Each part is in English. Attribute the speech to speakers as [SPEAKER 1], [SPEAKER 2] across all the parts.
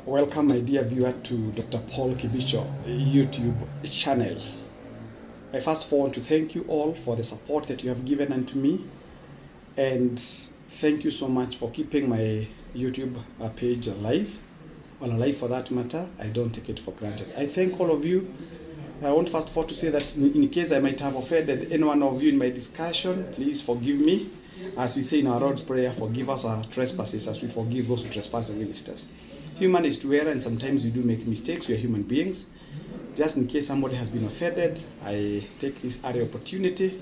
[SPEAKER 1] Welcome, my dear viewer, to Dr. Paul Kibicho YouTube channel. I first of all want to thank you all for the support that you have given unto me, and thank you so much for keeping my YouTube page alive. Well, alive for that matter, I don't take it for granted. I thank all of you. I want first of all to say that in case I might have offended any one of you in my discussion, please forgive me. As we say in our Lord's Prayer, forgive us our trespasses as we forgive those who trespass against us. Human is to err, and sometimes we do make mistakes. We are human beings. Just in case somebody has been offended, I take this opportunity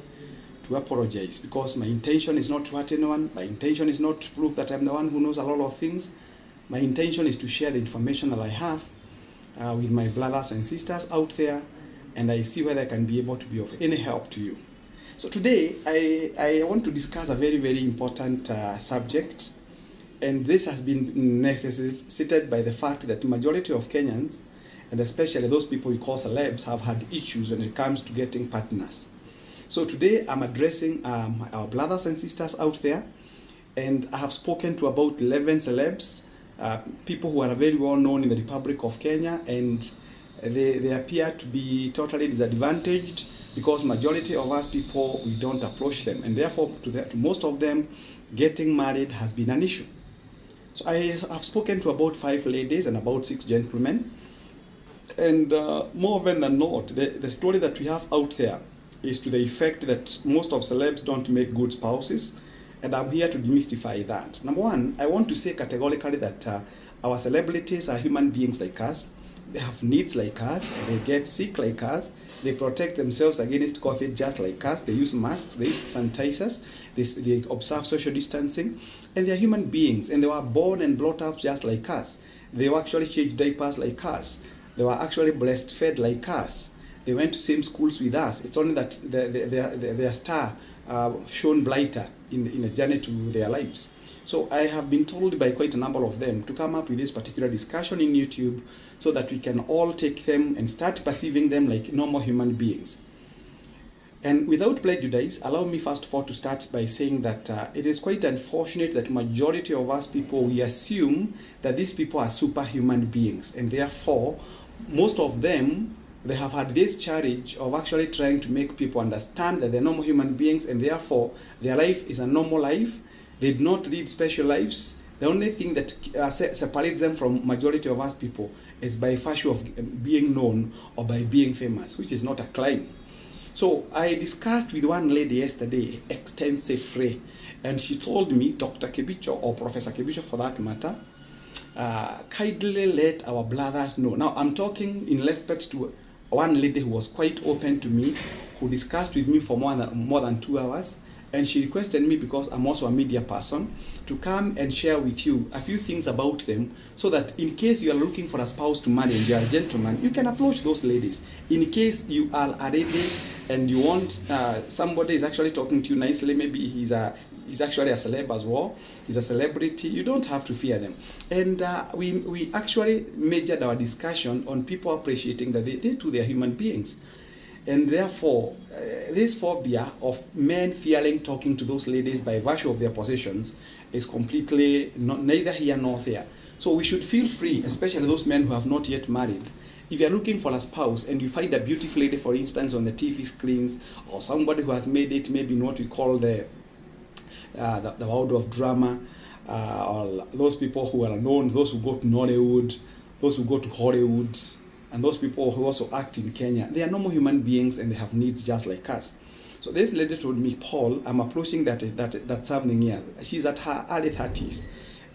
[SPEAKER 1] to apologize, because my intention is not to hurt anyone. My intention is not to prove that I'm the one who knows a lot of things. My intention is to share the information that I have with my brothers and sisters out there, and I see whether I can be able to be of any help to you. So today, I want to discuss a very, very important subject. And this has been necessitated by the fact that the majority of Kenyans, and especially those people we call celebs, have had issues when it comes to getting partners. So today I'm addressing our brothers and sisters out there, and I have spoken to about 11 celebs, people who are very well known in the Republic of Kenya, and they appear to be totally disadvantaged because majority of us people, we don't approach them, and therefore to most of them, getting married has been an issue. So I have spoken to about 5 ladies and about 6 gentlemen, and more often than not, the story that we have out there is to the effect that most of celebs don't make good spouses, and I'm here to demystify that. Number one, I want to say categorically that our celebrities are human beings like us. They have needs like us, they get sick like us, they protect themselves against COVID just like us, they use masks, they use sanitizers, they observe social distancing, and they're human beings, and they were born and brought up just like us. They were actually changed diapers like us. They were actually breastfed like us. They went to same schools with us. It's only that their star shone brighter in a journey to their lives. So I have been told by quite a number of them to come up with this particular discussion in YouTube so that we can all take them and start perceiving them like normal human beings. And without prejudice, allow me first of all to start by saying that it is quite unfortunate that majority of us people, we assume that these people are superhuman beings, and therefore most of them, they have had this charge of actually trying to make people understand that they're normal human beings, and therefore their life is a normal life. They do not lead special lives. The only thing that separates them from majority of us people is by virtue of being known or by being famous, which is not a crime. So I discussed with one lady yesterday extensively, and she told me, Dr. Kibicho, or Professor Kibicho for that matter, kindly let our brothers know. Now I'm talking in respect to one lady who was quite open to me, who discussed with me for more than 2 hours. And she requested me, because I'm also a media person, to come and share with you a few things about them, so that in case you are looking for a spouse to marry and you are a gentleman, you can approach those ladies. In case you are already and you want somebody is actually talking to you nicely, maybe he's actually a celeb as well, he's a celebrity, you don't have to fear them. And we actually measured our discussion on people appreciating that they too, they are human beings. And therefore, this phobia of men fearing talking to those ladies by virtue of their positions is completely neither here nor there. So we should feel free, especially those men who have not yet married. If you're looking for a spouse and you find a beautiful lady, for instance, on the TV screens, or somebody who has made it maybe in what we call the world of drama, or those people who are known, those who go to Nollywood, those who go to Hollywood, and those people who also act in Kenya, they are normal human beings and they have needs just like us. So this lady told me, Paul, I'm approaching that something here. She's at her early 30s.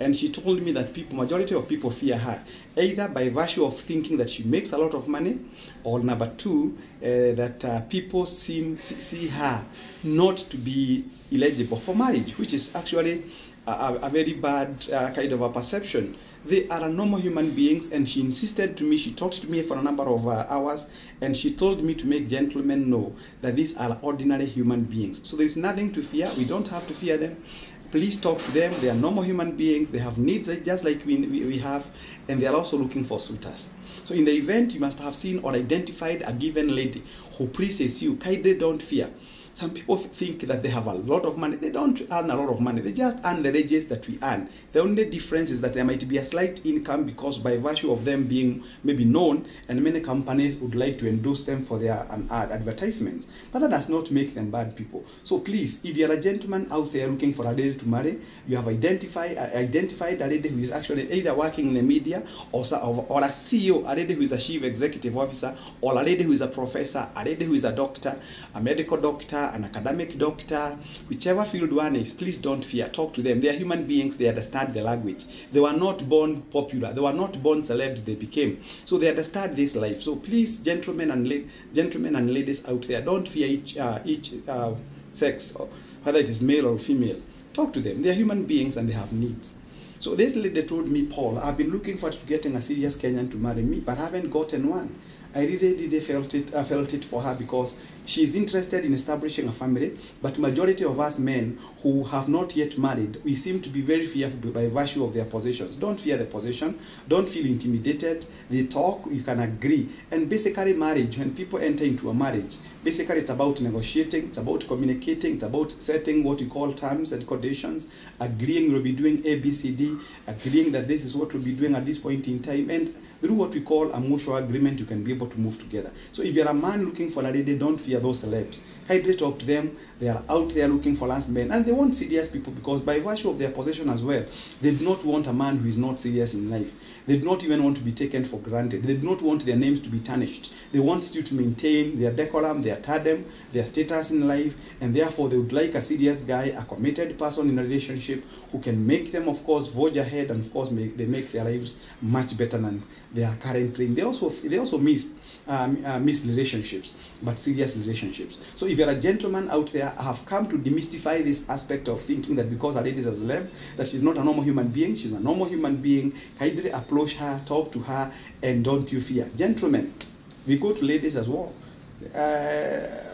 [SPEAKER 1] And she told me that majority of people fear her, either by virtue of thinking that she makes a lot of money, or number two, that people see her not to be eligible for marriage, which is actually a very bad kind of a perception. They are normal human beings, and she insisted to me, she talked to me for a number of hours, and she told me to make gentlemen know that these are ordinary human beings. So there's nothing to fear. We don't have to fear them. Please talk to them. They are normal human beings. They have needs just like we have, and they are also looking for suitors. So in the event you must have seen or identified a given lady who pleases you, kindly don't fear. Some people think that they have a lot of money. They don't earn a lot of money. They just earn the wages that we earn. The only difference is that there might be a slight income because by virtue of them being maybe known, and many companies would like to endorse them for their advertisements. But that does not make them bad people. So please, if you're a gentleman out there looking for a lady to marry, you have identified a lady who is actually either working in the media or a CEO, a lady who is a chief executive officer, or a lady who is a professor, a lady who is a doctor, a medical doctor, an academic doctor, whichever field one is, please don't fear. Talk to them. They are human beings. They understand the language. They were not born popular. They were not born celebs. They became. So they understand this life. So please, gentlemen and ladies out there, don't fear each sex, whether it is male or female. Talk to them. They are human beings and they have needs. So this lady told me, Paul, I've been looking forward to getting a serious Kenyan to marry me, but I haven't gotten one. I really felt it for her because she's interested in establishing a family, but majority of us men who have not yet married, we seem to be very fearful by virtue of their positions. Don't fear the position. Don't feel intimidated. They talk, you can agree. And basically marriage, when people enter into a marriage, basically it's about negotiating, it's about communicating, it's about setting what you call terms and conditions, agreeing you'll be doing A, B, C, D, agreeing that this is what we'll be doing at this point in time, and through what we call a mutual agreement, you can be able to move together. So if you're a man looking for a lady, don't fear those celebs. Kindly talk to them. They are out there looking for last men, and they want serious people because by virtue of their position as well, they do not want a man who is not serious in life. They do not even want to be taken for granted. They do not want their names to be tarnished. They want you to maintain their decorum, their tandem, their status in life, and therefore they would like a serious guy, a committed person in a relationship who can make them, of course, forge ahead, and of course make their lives much better than they are currently. They also miss relationships, but serious relationships. So if you're a gentleman out there, I have come to demystify this aspect of thinking that because a lady is a celeb, that she's not a normal human being. She's a normal human being. Kindly approach her, talk to her, and don't you fear. Gentlemen, we go to ladies as well.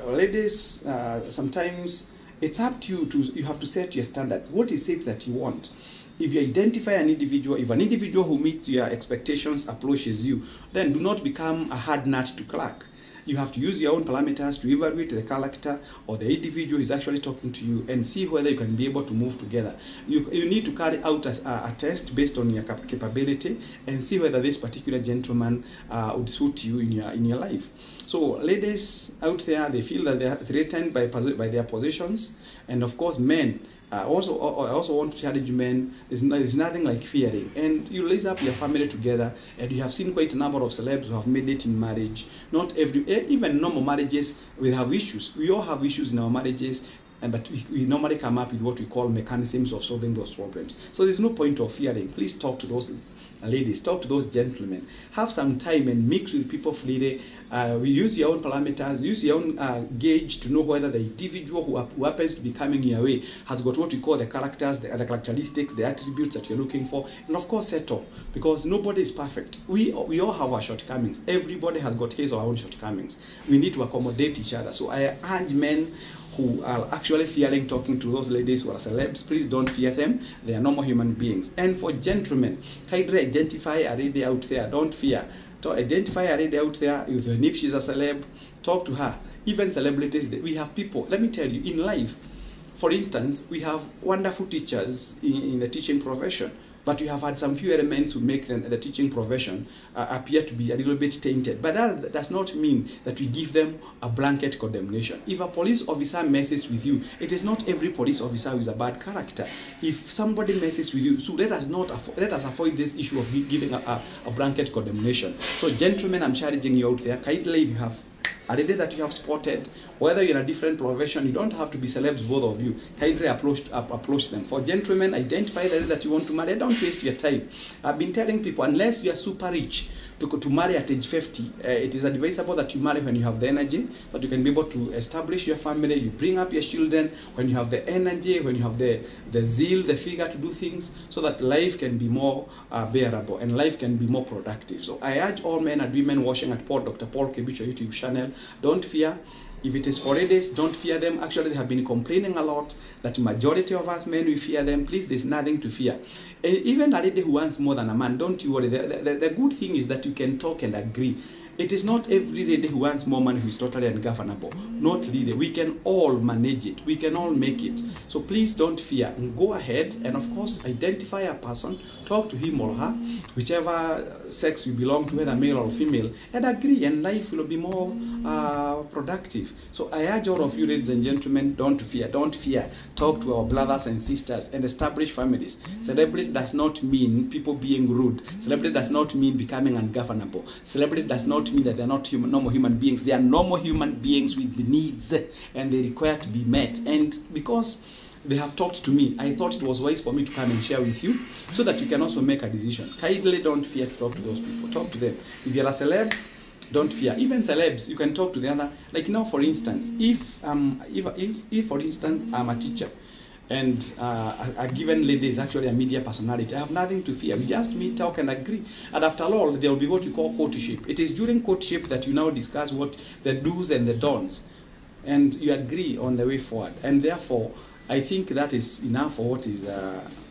[SPEAKER 1] Ladies, sometimes it's up to you you have to set your standards. What is it that you want? If you identify an individual, if an individual who meets your expectations approaches you, then do not become a hard nut to crack. You have to use your own parameters to evaluate the character or the individual who is actually talking to you and see whether you can be able to move together. You need to carry out a test based on your capability and see whether this particular gentleman would suit you in your life. So ladies out there, they feel that they are threatened by their positions, and of course men. I also want to challenge men. There's nothing like fearing, and you raise up your family together, and you have seen quite a number of celebs who have made it in marriage. Not even normal marriages, we have issues. We all have issues in our marriages, but we normally come up with what we call mechanisms of solving those problems. So there's no point of fearing. Please talk to those ladies, talk to those gentlemen, have some time and mix with people freely. We use your own parameters, use your own gauge to know whether the individual who happens to be coming your way has got what we call the characters, the characteristics, the attributes that you're looking for, and of course settle, because nobody is perfect. We all have our shortcomings. Everybody has got his or her own shortcomings. We need to accommodate each other. So I urge men who are actually fearing talking to those ladies who are celebs, please don't fear them. They are normal human beings. And for gentlemen, kindly identify a lady out there. Don't fear. To identify a lady out there, even if she's a celeb, talk to her. Even celebrities, we have people. Let me tell you, in life, for instance, we have wonderful teachers in the teaching profession. But you have had some few elements who make the teaching profession appear to be a little bit tainted. But that does not mean that we give them a blanket condemnation. If a police officer messes with you, it is not every police officer who is a bad character. If somebody messes with you, so let us avoid this issue of giving a blanket condemnation. So gentlemen, I'm challenging you out there. Kindly, if you have a lady that you have spotted, whether you're in a different profession, you don't have to be celebs, both of you. Kindly approach them. For gentlemen, identify the lady that you want to marry. Don't waste your time. I've been telling people, unless you are super rich to marry at age 50, it is advisable that you marry when you have the energy, that you can be able to establish your family, you bring up your children when you have the energy, when you have the zeal, the figure to do things, so that life can be more bearable and life can be more productive. So I urge all men and women watching at Dr. Paul Kibicho YouTube channel, don't fear. If it is for ladies, don't fear them. Actually, they have been complaining a lot that majority of us men, we fear them. Please, there's nothing to fear. And even a lady who wants more than a man, don't you worry. The good thing is that you can talk and agree. It is not every lady who wants more money who is totally ungovernable. Not really. We can all manage it. We can all make it. So please don't fear. Go ahead and of course identify a person, talk to him or her, whichever sex you belong to, whether male or female, and agree, and life will be more productive. So I urge all of you, ladies and gentlemen, don't fear. Don't fear. Talk to our brothers and sisters and establish families. Celebrity does not mean people being rude. Celebrity does not mean becoming ungovernable. Celebrity does not mean that they're not normal human beings. They are normal human beings with needs, and they require to be met. And because they have talked to me, I thought it was wise for me to come and share with you so that you can also make a decision. Kindly don't fear to talk to those people. Talk to them. If you're a celeb, don't fear. Even celebs, you can talk to the other. Like now, for instance, if for instance I'm a teacher, and a given lady is actually a media personality, I have nothing to fear. We just meet, talk, and agree. And after all, there will be what we call courtship. It is during courtship that you now discuss what the do's and the don'ts, and you agree on the way forward. And therefore, I think that is enough for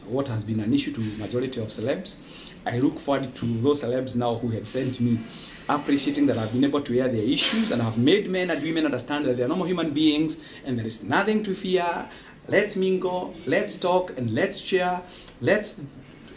[SPEAKER 1] what has been an issue to majority of celebs. I look forward to those celebs now who had sent me, appreciating that I've been able to hear their issues and have made men and women understand that they are normal human beings and there is nothing to fear. Let's mingle, let's talk, and let's share. Let's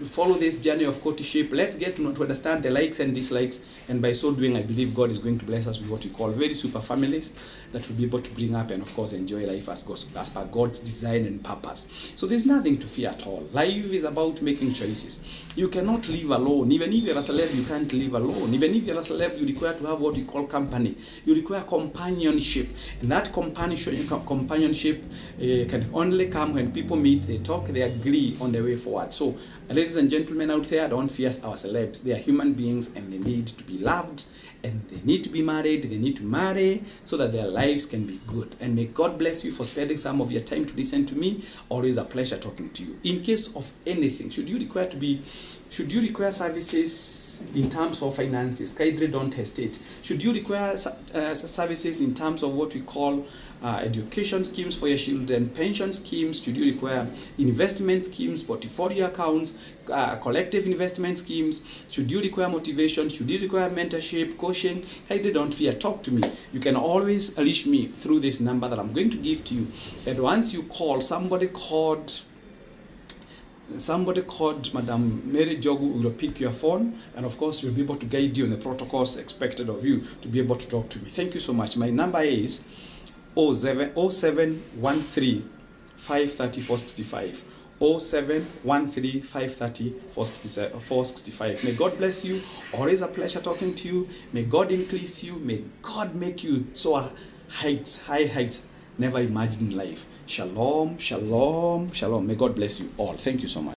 [SPEAKER 1] follow this journey of courtship. Let's get to understand the likes and dislikes. And by so doing, I believe God is going to bless us with what we call very super families that will be able to bring up and, of course, enjoy life as per God's design and purpose. So there's nothing to fear at all. Life is about making choices. You cannot live alone. Even if you're a celeb, you can't live alone. Even if you're a celeb, you require to have what we call company. You require companionship. And that companionship can only come when people meet, they talk, they agree on the way forward. So, ladies and gentlemen out there, don't fear our celebs. They are human beings and they need to be loved, and they need to be married, they need to marry so that their lives can be good. And may God bless you for spending some of your time to listen to me. Always a pleasure talking to you. In case of anything, should you require services in terms of finances, kindly don't hesitate. Should you require services in terms of what we call education schemes for your children, pension schemes, should you require investment schemes, portfolio accounts, collective investment schemes, should you require motivation, should you require mentorship, coaching, kindly don't fear, talk to me. You can always reach me through this number that I'm going to give to you. And once you call, somebody called Madam Mary Jogu will pick your phone, and of course you'll be able to guide you on the protocols expected of you to be able to talk to me. Thank you so much. My number is 0713 530 465. 0713 530 465. May God bless you. Always a pleasure talking to you. May God increase you. May God make you soar heights, high heights never imagined in life. Shalom, shalom, shalom. May God bless you all. Thank you so much.